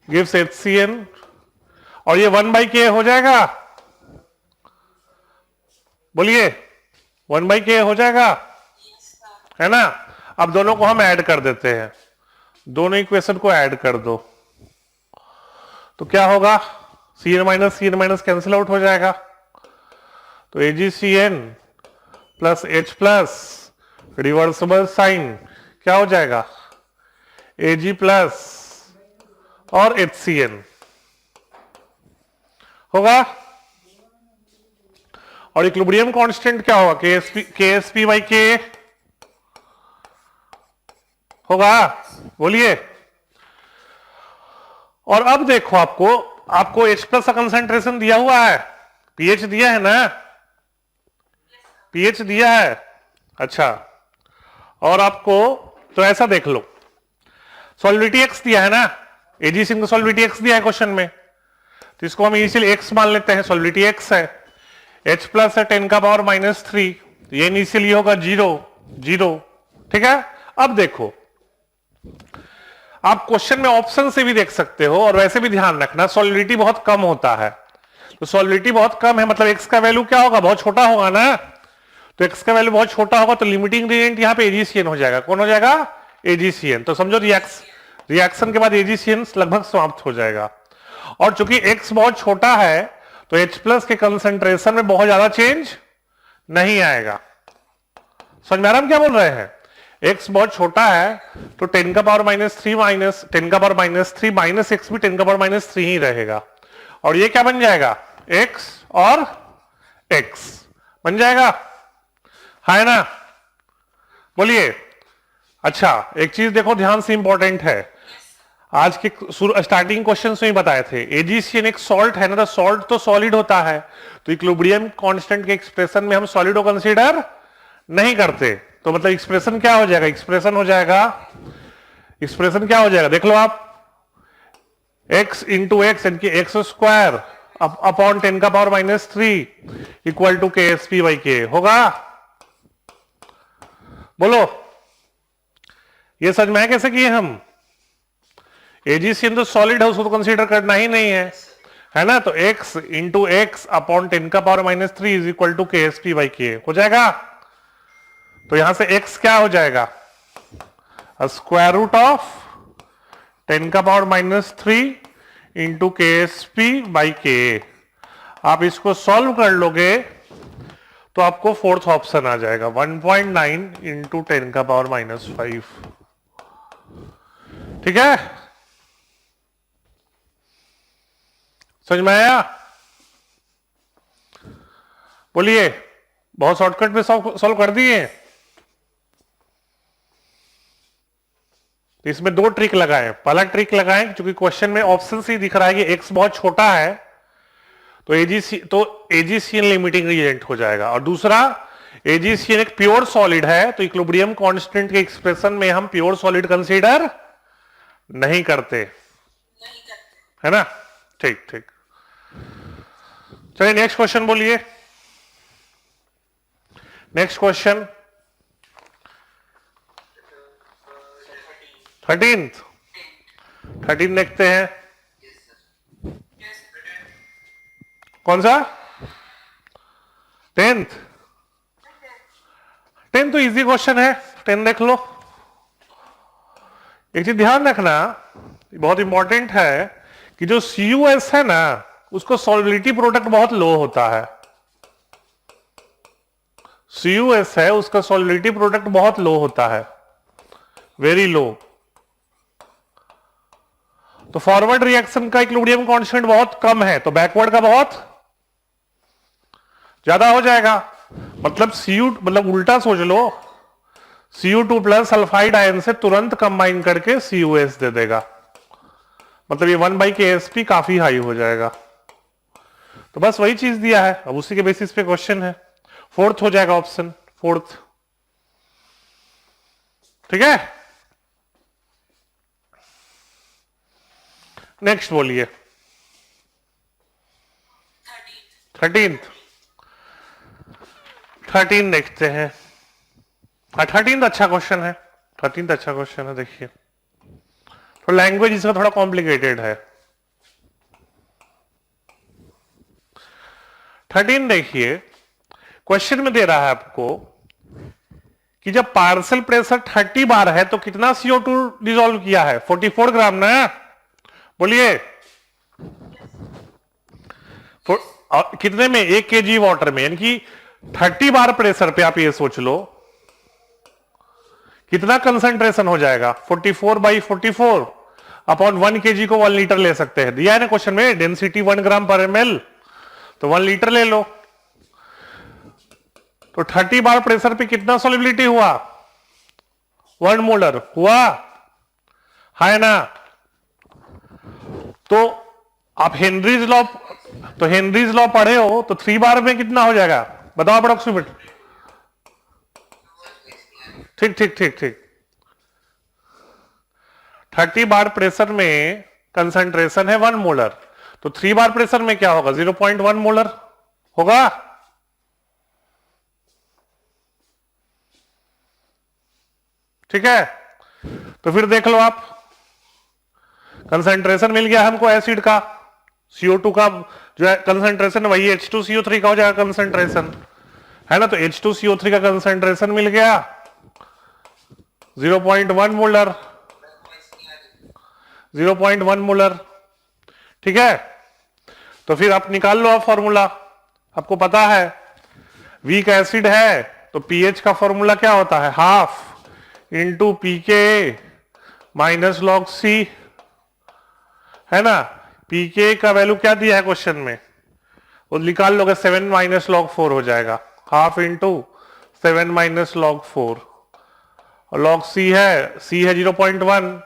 gives HCN, और ये 1/K हो जाएगा। बोलिए 1/K हो जाएगा, है ना। अब दोनों को हम ऐड कर देते हैं, दोनों इक्वेशन को ऐड कर दो, तो क्या होगा, Cn माइनस कैंसिल आउट हो जाएगा। तो AgCN plus H plus reversible sign क्या हो जाएगा, Ag प्लस और HCN होगा। और इक्विलिब्रियम कांस्टेंट क्या होगा, KSP बाई K होगा। बोलिए। और अब देखो, आपको H प्लस का कंसेंट्रेशन दिया हुआ है, पीएच दिया है ना, पीएच दिया है। अच्छा, और आपको तो ऐसा देख लो, सॉल्विटी x दिया है ना, AgCN को सॉल्विटी x दिया है क्वेश्चन में, तो इसको हम इनिशियल x मान लेते हैं, सॉल्विटी x है। H प्लस है 10 का पावर -3, ये इनिशियली होगा 0, ठीक है। अब देखो, आप क्वेश्चन में ऑप्शन से भी देख सकते हो, और वैसे भी ध्यान रखना सॉल्विटी बहुत कम होता है। तो सॉल्विटी बहुत कम है, मतलब x का वैल्यू क्या होगा, बहुत छोटा होगा ना। तो x का वैल्यू बहुत छोटा होगा, तो लिमिटिंग रिएजेंट यहां पे AgCN हो जाएगा। कौन हो जाएगा, AgCN। तो समझो रिएक्शन के बाद AgCN लगभग समाप्त हो जाएगा। और चूंकि x बहुत छोटा है, तो H प्लस के कंसेंट्रेशन में बहुत ज्यादा चेंज नहीं आएगा। समझ में आ रहा हम क्या बोल रहे हैं। x बहुत छोटा है, तो 10 का पावर -3 माइनस 10 का पावर -3 माइनस x भी 10 का पावर -3 ही रहेगा। और ये क्या बन जाएगा, x और x बन जाएगा, है ना। बोलिए। अच्छा, एक चीज देखो ध्यान से इंपॉर्टेंट है, आज के स्टार्टिंग क्वेश्चन में ही बताए थे, AgCN एक सॉल्ट है ना, तो सॉल्ट तो सॉलिड होता है, तो इक्विलिब्रियम कांस्टेंट के एक्सप्रेशन में हम सॉलिड को कंसीडर नहीं करते। तो मतलब एक्सप्रेशन क्या हो जाएगा, एक्सप्रेशन क्या हो जाएगा, देख लो आप, x इंटू एक्स यानी कि एक्स स्क्वायर अपॉन 10 का power -3 equal to KSP by K होगा। बोलो, ये समझ में है कैसे किए हम। AgCN तो सॉलिड है, उसको तो कंसीडर करना ही नहीं है ना। तो x इंटू एक्स अपॉन 10 का power -3 is equal to KSP by K हो जाएगा। तो यहां से x क्या हो जाएगा, स्क्वायर रूट ऑफ 10 का power -3 into KSP by K। आप इसको सॉल्व कर लोगे तो आपको फोर्थ ऑप्शन आ जाएगा, 1.9 इंटू 10 का पावर -5। ठीक है, समझ में आया। बोलिए, बहुत शॉर्टकट में सॉल्व कर दिए। इसमें दो ट्रिक लगाए। पहला ट्रिक लगाएं, क्योंकि क्वेश्चन में ऑप्शन से ही दिख रहा है कि x बहुत छोटा है, तो AgCN लिमिटिंग रिएजेंट हो जाएगा। और दूसरा, AgCN एक प्योर सॉलिड है, तो इक्विलिब्रियम कांस्टेंट के एक्सप्रेशन में हम प्योर सॉलिड कंसीडर नहीं करते, है ना। ठीक ठीक, चलिए नेक्स्ट क्वेश्चन बोलिए। नेक्स्ट क्वेश्चन 13 देखते हैं। कौन सा 10th तो इजी क्वेश्चन है, 10 देख लो। एक चीज ध्यान रखना, बहुत इंपॉर्टेंट है कि जो CuS है ना, उसको सॉल्युबिलिटी प्रोडक्ट बहुत लो होता है। CuS है उसका सॉलिबिलिटी प्रोडक्ट बहुत लो होता है, वेरी लो। तो फॉरवर्ड रिएक्शन का इक्विलिब्रियम कांस्टेंट बहुत कम है, तो बैकवर्ड का बहुत ज्यादा हो जाएगा। मतलब मतलब उल्टा सोच लो, Cu2 प्लस सल्फाइड आयन से तुरंत कंबाइन करके CuS दे देगा, मतलब ये 1/Ksp काफी हाई हो जाएगा। तो बस वही चीज दिया है, अब उसी के बेसिस पे क्वेश्चन है। फोर्थ हो जाएगा ऑप्शन, फोर्थ। ठीक है, नेक्स्ट बोलिए। 13 देखते हैं। 13 अच्छा क्वेश्चन है, 13 अच्छा क्वेश्चन है। देखिए तो लैंग्वेज इसका थोड़ा कॉम्प्लिकेटेड है। 13 देखिए, क्वेश्चन में दे रहा है आपको कि जब पार्शियल प्रेशर 30 बार है तो कितना CO2 डिसॉल्व किया है? 44 ग्राम ना, बोलिए। कितने में? 1 kg वाटर में, यानी कि 30 बार प्रेशर पे आप ये सोच लो कितना कंसंट्रेशन हो जाएगा। 44/44 अपॉन 1 kg को 1 लीटर ले सकते हैं, दिया है ना क्वेश्चन में, डेंसिटी 1 ग्राम पर ml, तो 1 लीटर ले लो। तो 30 बार प्रेशर पे कितना सॉल्युबिलिटी हुआ? 1 मोलर हुआ है ना। तो आप हेनरीज लॉ पढ़े हो, तो 3 बार में कितना हो जाएगा बताओ अप्रोक्सीमेट। ठीक ठीक ठीक ठीक, 30 बार प्रेशर में कंसंट्रेशन है 1 मोलर, तो 3 बार प्रेशर में क्या होगा? 0.1 मोलर होगा। ठीक है, तो फिर देख लो आप, कंसंट्रेशन मिल गया हमको एसिड का, CO2 का जो है कंसंट्रेशन वही H2CO3 का हो जाएगा कंसंट्रेशन, है ना। तो H2CO3 का कंसंट्रेशन मिल गया 0.1 मोलर, 0.1 मोलर। ठीक है, तो फिर आप निकाल लो आप फॉर्मूला, आपको पता है वीक एसिड है तो पीएच का फॉर्मूला क्या होता है? हाफ इंटू पीके माइनस लॉग सी, है ना। पीके का वैल्यू क्या दिया है क्वेश्चन में, वो निकाल लोगे, 7 माइनस लॉग 4 हो जाएगा, हाफ इंटू 7 माइनस लॉग 4, और लॉग सी है 0.1,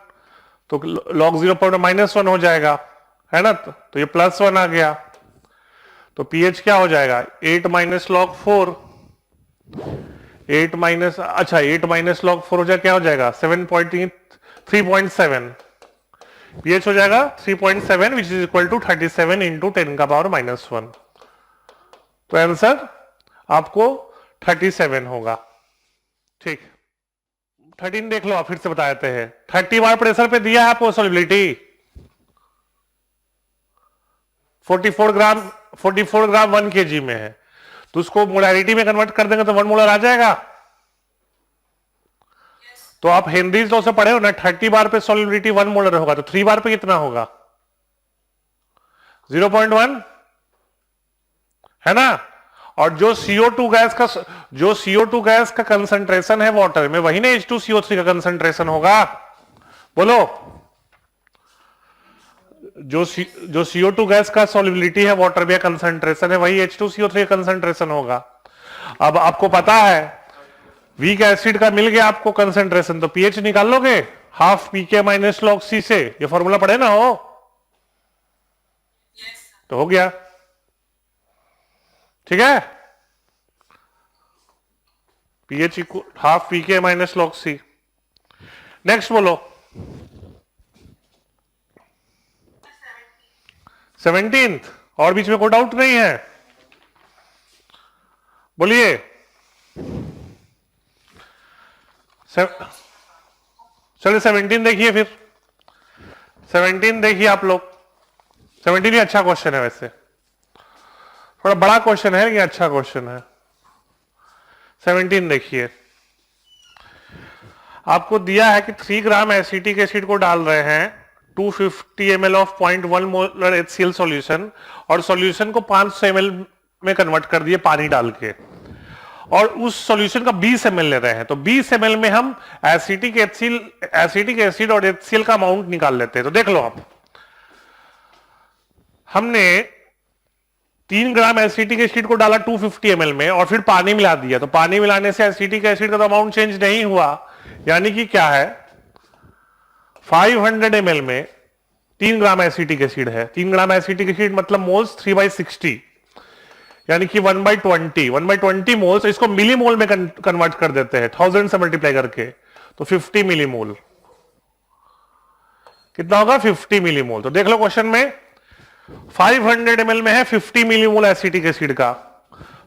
तो लॉग 0.1 -1 हो जाएगा, है ना। तो ये +1 आ गया, तो पीएच क्या हो जाएगा? 8 माइनस लॉग 4, 8 माइनस, अच्छा 8 माइनस लॉग 4 हो जाएगा, क्या हो जाएगा? 3.7, पीएच हो जाएगा 3.7 which is equal to 37 into 10 का पावर -1। तो आंसर आपको 37 होगा। ठीक, 13 देख लो, आप फिर से बता देते हैं। 30 बार प्रेशर पे दिया है आपको सॉल्युबिलिटी 44 ग्राम 1 kg में है, तो उसको मोलैरिटी में कन्वर्ट कर देंगे तो 1 मोलर आ जाएगा। तो आप हेनरीज लॉ से पढ़े हो ना, 30 बार पे सॉल्युबिलिटी 1 मोलर होगा, तो 3 बार पे कितना होगा? 0.1, है ना। और जो CO2 गैस का कंसंट्रेशन है वाटर में, वही ना H2CO3 का कंसंट्रेशन होगा, बोलो। जो CO2 गैस का सॉल्युबिलिटी है वाटर में, कंसंट्रेशन है, वही H2CO3 का कंसंट्रेशन होगा। अब आपको पता है वीक एसिड का मिल गया आपको कंसंट्रेशन, तो पीएच निकाल लोगे हाफ पीके माइनस लॉग सी से, ये फॉर्मूला पढ़े ना हो, तो हो गया। ठीक है, पीएच इक्वल हाफ पीके माइनस लॉग सी। नेक्स्ट बोलो 17, और बीच में कोई डाउट नहीं है, बोलिए। चलिए 17 देखिए, फिर 17 देखिए आप लोग। 17 ही अच्छा क्वेश्चन है, वैसे थोड़ा बड़ा क्वेश्चन है लेकिन अच्छा क्वेश्चन है। 17 देखिए, आपको दिया है कि 3 ग्राम एसिटिक एसिड को डाल रहे हैं 250 ml of 0.1 molar HCl solution, और सॉल्यूशन को 500 ml में कन्वर्ट कर दिए पानी डाल के, और उस सॉल्यूशन का 20 ml ले रहे हैं, तो 20 ml में हम एसिटिक एसिड और HCl का अमाउंट निकाल लेते हैं। तो देख लो आप, हमने 3 ग्राम एसिटिक एसिड को डाला 250 ml में और फिर पानी मिला दिया, तो पानी मिलाने से एसिटिक एसिड का तो अमाउंट चेंज नहीं हुआ, यानी कि क्या है 500 ml में 3 ग्राम एसिटिक एसिड है। 3 ग्राम एसिटिक एसिड मतलब मोल्स 3/60, यानी कि 1/20 मोल्स। इसको मिली मोल में कन्वर्ट कर देते हैं 1000 से मल्टीप्लाई करके, तो 50 मिली मोल। कितना होगा 50 मिली मोल। तो देख लो क्वेश्चन में 500 ml में है 50 मिली मोल एसिटिक एसिड का,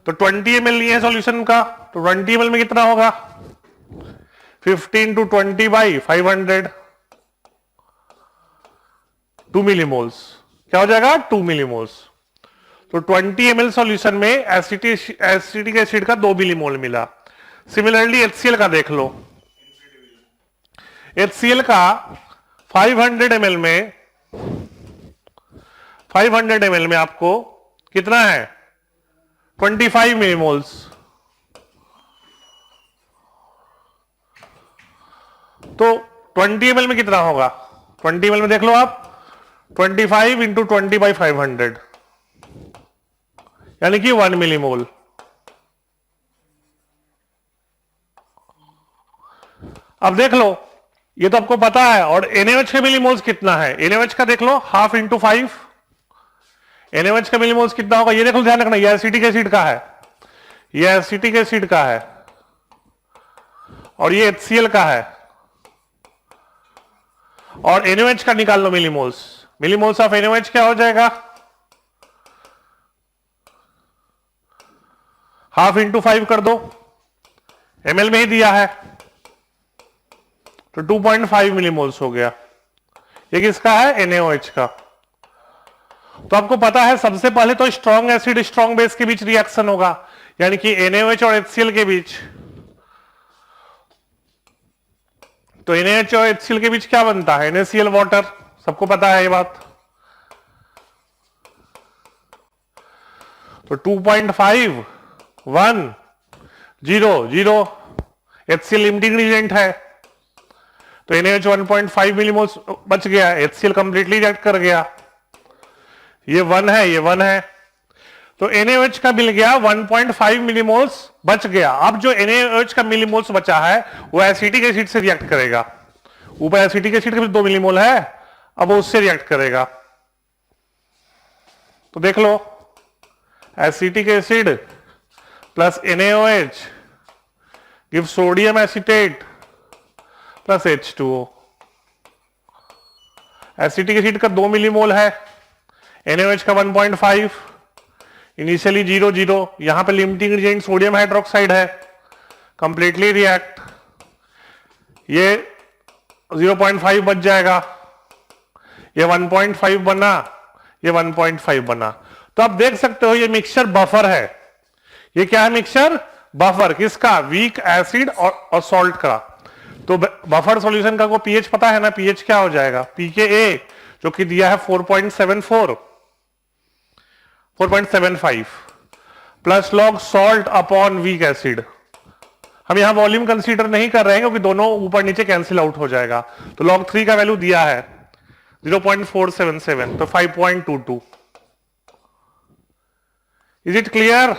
तो 20 ml लिए है सॉल्यूशन का, तो 20 ml में कितना होगा 15 × 20/500, 2 मिली मोल्स। क्या हो जाएगा 2 मिली मोल्स। तो 20 ml सॉल्यूशन में एसिटिक एसिड का 2 मिली मोल मिला। सिमिलरली HCl का देख लो, HCl का 500 ml में आपको कितना है 25 मिली मोल्स। तो 20 ml में कितना होगा 20 ml में देख लो आप 25 × 20/500, यानी कि 1 मिली मोल। अब देख लो, ये तो आपको पता है। और NaOH का मिलीमोल्स कितना है, NaOH का देख लो 1/2 × 5, NaOH का मिलीमोल्स कितना होगा ये देख लो, ध्यान रखना ये एसिटिक एसिड का है, ये एसिटिक एसिड का है और ये HCl का है। और NaOH का निकाल लो मिलीमोल्स, मिलीमोल्स ऑफ NaOH क्या हो जाएगा 1/2 × 5 कर दो, ml में ही दिया है, तो 2.5 मिलीमोल्स हो गया। ये किसका है NaOH का। तो आपको पता है सबसे पहले तो स्ट्रॉन्ग एसिड स्ट्रॉन्ग बेस के बीच रिएक्शन होगा, यानी कि NaOH और HCl के बीच। तो NaOH और HCl के बीच क्या बनता है NaCl वाटर, सबको पता है ये बात। तो 2.5 1 0 0 HCl लिमिटिंग इंग्रेडिएंट है, तो NaOH 1.5 मिलीमोल्स बच गया, HCl कंप्लीटली रिएक्ट कर गया। ये 1 है, ये 1 है, तो NaOH का मिल गया 1.5 मिलीमोल्स बच गया। अब जो NaOH का मिलीमोल्स बचा है वो एसिटिक एसिड से रिएक्ट करेगा। ऊपर एसिटिक एसिड के भी 2 मिलीमोल है, अब वो उससे रिएक्ट करेगा। तो देख लो acetic acid plus NaOH give sodium acetate plus H2O। Acetic acid का 2 मिलीमोल है, NaOH का 1.5, इनिशियली 0 0, यहां पे लिमिटिंग एजेंट सोडियम हाइड्रोक्साइड है, कंप्लीटली रिएक्ट, ये 0.5 बच जाएगा, ये 1.5 बना, ये 1.5 बना। तो आप देख सकते हो ये मिक्सचर बफर है। ये क्या है मिक्सचर बफर, किसका वीक एसिड और सॉल्ट का। तो बफर सॉल्यूशन का को पीएच पता है ना, पीएच क्या हो जाएगा pKa जो कि दिया है 4.75 plus log salt upon weak acid. हम यहां वॉल्यूम कंसीडर नहीं कर रहे हैं क्योंकि दोनों ऊपर नीचे कैंसिल आउट हो जाएगा। तो लॉग 3 का वैल्यू दिया है 0.477, तो 5.22। इज इट क्लियर,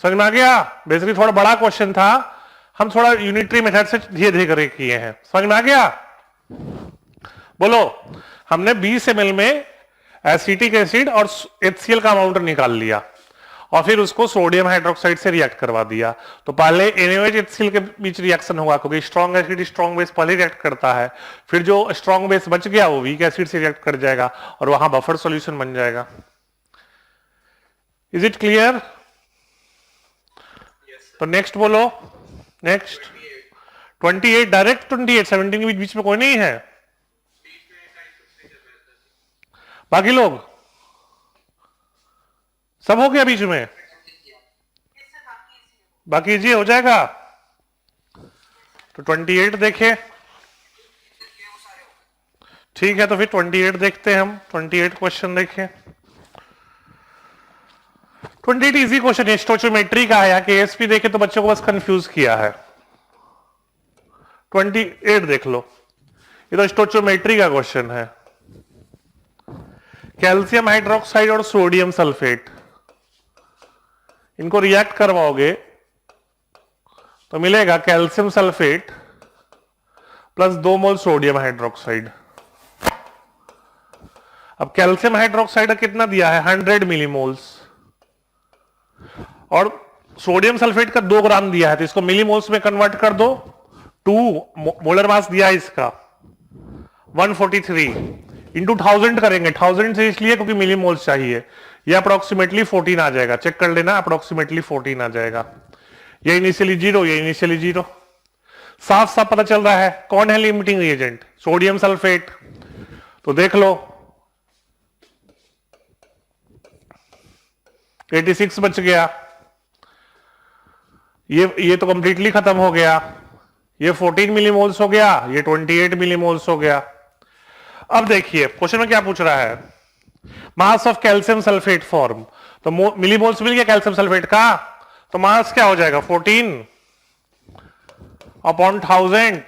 समझ में आ गया। बेसिकली थोड़ा बड़ा क्वेश्चन था, हम थोड़ा यूनिटरी मेथड से धीरे धीरे करके किए हैं, समझ में आ गया। बोलो, हमने 20 ml में एसिटिक एसिड और HCl का अमाउंट निकाल लिया और फिर उसको सोडियम हाइड्रोक्साइड से रिएक्ट करवा दिया। तो पहले NaOH HCl के बीच रिएक्शन होगा क्योंकि स्ट्रॉन्ग एसिड स्ट्रॉन्ग बेस पहले रिएक्ट करता है, फिर जो स्ट्रॉन्ग बेस बच गया वो वीक एसिड से रिएक्ट कर जाएगा और वहां बफर सॉल्यूशन बन जाएगा। Is it clear. तो नेक्स्ट बोलो, नेक्स्ट 28, डायरेक्ट 28, 17 के बीच में कोई नहीं है। बाकी लोग सब हो गया बीच में, बाकी जी हो जाएगा। तो 28 देखे, ठीक है। तो फिर 28 देखते हैं हम, 28 क्वेश्चन देखें। 28 इजी क्वेश्चन है, स्टोचियोमेट्री का है। यहाँ केएसपी देखे तो बच्चों को बस कंफ्यूज किया है। 28 देख लो, ये तो स्टोचियोमेट्री का क्वेश्चन है। कैल्शियम हाइड्रोक्साइड और सोडियम सल्फेट, इनको रिएक्ट करवाओगे तो मिलेगा कैल्शियम सल्फेट प्लस 2 मोल सोडियम हाइड्रोक्साइड। अब कैल्शियम हाइड्रोक्साइड कितना दिया है 100 मिलीमोल्स, और सोडियम सल्फेट का 2 ग्राम दिया है, तो इसको मिलीमोल्स में कन्वर्ट कर दो। 2 मोलर मास दिया है इसका 143 इंटू 1000 करेंगे। 1000 से इसलिए क्योंकि मिलीमोल्स चाहिए। ये अप्रोक्सीमेटली 14 आ जाएगा, चेक कर लेना, अप्रोक्सीमेटली 14 आ जाएगा। ये इनिशियली 0, ये इनिशियली 0। साफ साफ पता चल रहा है कौन है लिमिटिंग रिएजेंट, सोडियम सल्फेट। तो देख लो 86 बच गया, ये तो कंप्लीटली खत्म हो गया। ये 14 मिलीमोल्स हो गया, ये 28 मिलीमोल्स हो गया। अब देखिए क्वेश्चन में क्या पूछ रहा है, mass of calcium sulphate form. तो मिलीमोल्स मिल गया कैल्शियम सल्फेट का, तो मास क्या हो जाएगा 14 अपॉन 1000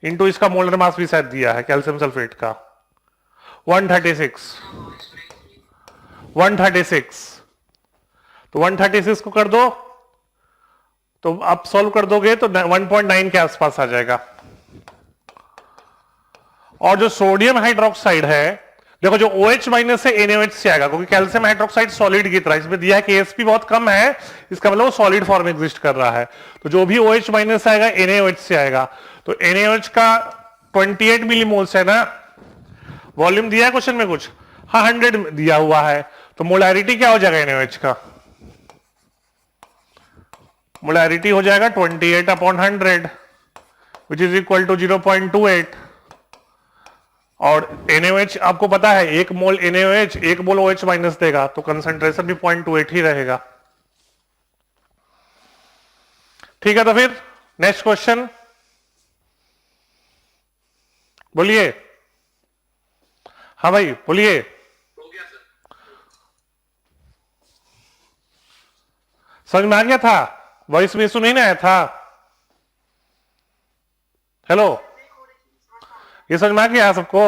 इंटू इसका मोलर मास भी शायद दिया है कैल्शियम सल्फेट का 136। तो 136 को कर दो, तो आप सॉल्व कर दोगे तो 1.9 के आसपास आ जाएगा। और जो सोडियम हाइड्रोक्साइड है, देखो जो OH माइनस से NaOH से आएगा, क्योंकि कैल्शियम हाइड्रोक्साइड सॉलिड की तरह, इसमें दिया है कि Sp बहुत कम है, इसका मतलब वो सॉलिड फॉर्म में एग्जिस्ट कर रहा है। तो जो भी OH माइनस आएगा NaOH से आएगा। तो NaOH का 28 मिलीमोल्स है ना, वॉल्यूम दिया है क्वेश्चन में कुछ, हाँ 100 दिया हुआ है। तो मोलैरिटी क्या हो जाएगा NaOH का, मोलैरिटी हो जाएगा 28 upon 100 which is equal to 0.28। और NaOH आपको पता है 1 mole NaOH 1 mole OH minus देगा, तो कंसंट्रेशन भी 0.28 ही रहेगा। ठीक है, तो फिर नेक्स्ट क्वेश्चन बोलिए। हाँ भाई बोलिए। हो गया सर। समझ में आ गया था, वॉइस में इशू नहीं ना आया था। हेलो, ये समझ में आ गया सबको।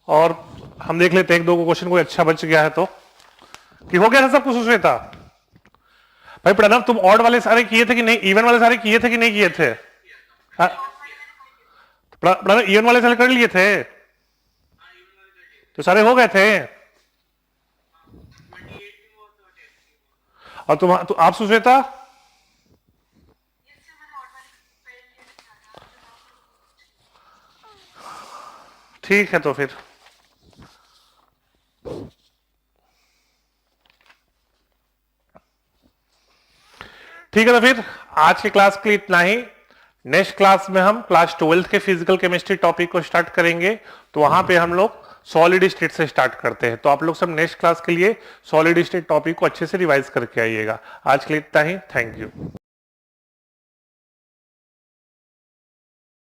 और हम देख लेते हैं 1-2 क्वेश्चन कोई अच्छा बच गया है तो, कि हो गया था सब कुछ श्वेता। भाई प्रणव तुम ऑड वाले सारे किए थे कि नहीं, इवन वाले सारे किए थे कि नहीं किए थे? प्रणव इवन वाले सारे कर लिए थे तो सारे हो गए थे। और तुम तो आप सुश्वेता ठीक है, तो फिर ठीक है, तो फिर आज की क्लास के लिए इतना ही। नेक्स्ट क्लास में हम क्लास 12th के फिजिकल केमिस्ट्री टॉपिक को स्टार्ट करेंगे, तो वहां पे हम लोग सॉलिड स्टेट से स्टार्ट करते हैं। तो आप लोग सब नेक्स्ट क्लास के लिए सॉलिड स्टेट टॉपिक को अच्छे से रिवाइज करके आइएगा। आज के लिए इतना ही, थैंक यू।